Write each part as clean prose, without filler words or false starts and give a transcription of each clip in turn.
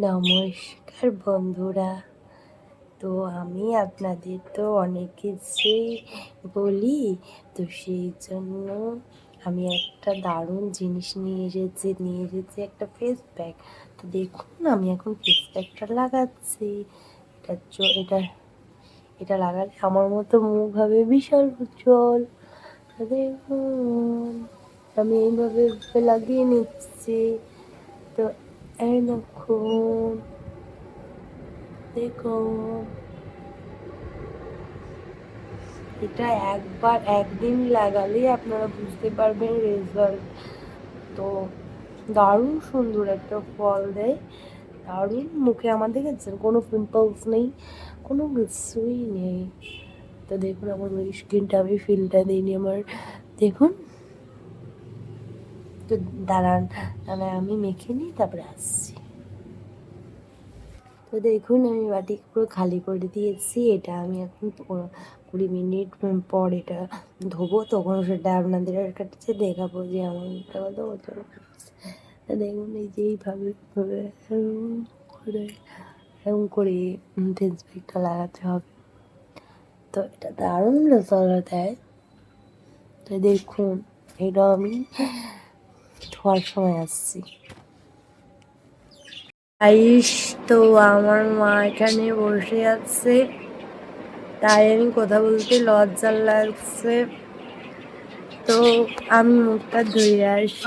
নমস্কার বন্ধুরা। তো আমি আপনাদের তো অনেক কিছুই বলি, তো সেই জন্য আমি একটা দারুণ জিনিস নিয়ে এসেছি একটা ফেস প্যাক। তো দেখুন আমি এখন ফেস প্যাকটা লাগাচ্ছি। এটা এটা লাগালে আমার মতো মুখ হবে বিশাল উজ্জ্বল। তো দেখুন আমি এইভাবে লাগিয়ে নিচ্ছি। তো এই দেখুন, দেখুন এটা একদিন লাগালেই আপনারা বুঝতে পারবেন রেজাল্ট। তো দারুণ সুন্দর একটা ফল দেয়, দারুণ। মুখে আমার দেখেছেন কোনো পিম্পলস নেই, কোনো কিছুই নেই। তো দেখুন আমার ওই স্কিনটা আমি ফিলটা দিইনি আমার, দেখুন। তো দাঁড়ান আমি মেখে নিই তারপরে আসছি। তো দেখুন আমি বাটি পুরো খালি করে দিয়েছি। এটা আমি এখন 20 মিনিট পর এটা ধোবো, তখন সেটা আপনাদের কাছে দেখাবো যে আমার মুখটা কত বছর। দেখুন এই যে এইভাবে করে এরকম করে ফেস প্যাকটা লাগাতে হবে। তো এটা দারুণ রেজাল্ট দেয়। তো দেখুন এটা আমি ধোয়ার সময় আসছি। আইস, তো আমার মা এখানে বসে আছে, তাই আমি কথা বলতে লজ্জা লাগছে। তো আমি মুখটা ধুয়ে আসি।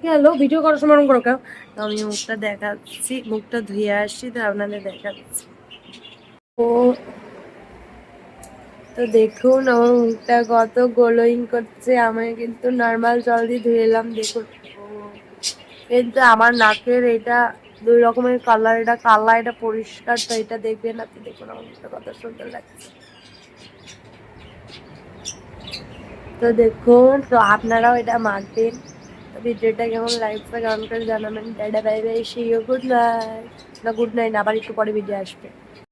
গেল ভিডিও করার সময় করো কেউ। তো আমি মুখটা দেখাচ্ছি, মুখটা ধুয়ে আসি, তো আপনাদের দেখাচ্ছি। ও তো দেখুন আমার মুখটা কত গ্লোয়িং করছে। আমি কিন্তু নর্মাল জল দিয়ে ধুয়ে এলাম, দেখুন। কিন্তু আমার নাকের এটা 2 রকমের কালার, এটা কালা, এটা পরিষ্কার। তো এটা দেখবেন আপনি, দেখুন আমার মুখটা কত সুন্দর লাগছে। তো দেখুন, তো আপনারাও এটা মাখবেন। তো ভিডিওটা কেমন লাগছে কমেন্ট করে জানাবেন। Tata, bye bye, see you, good night. না গুড নাইট, আবার একটু পরে ভিডিও আসবে।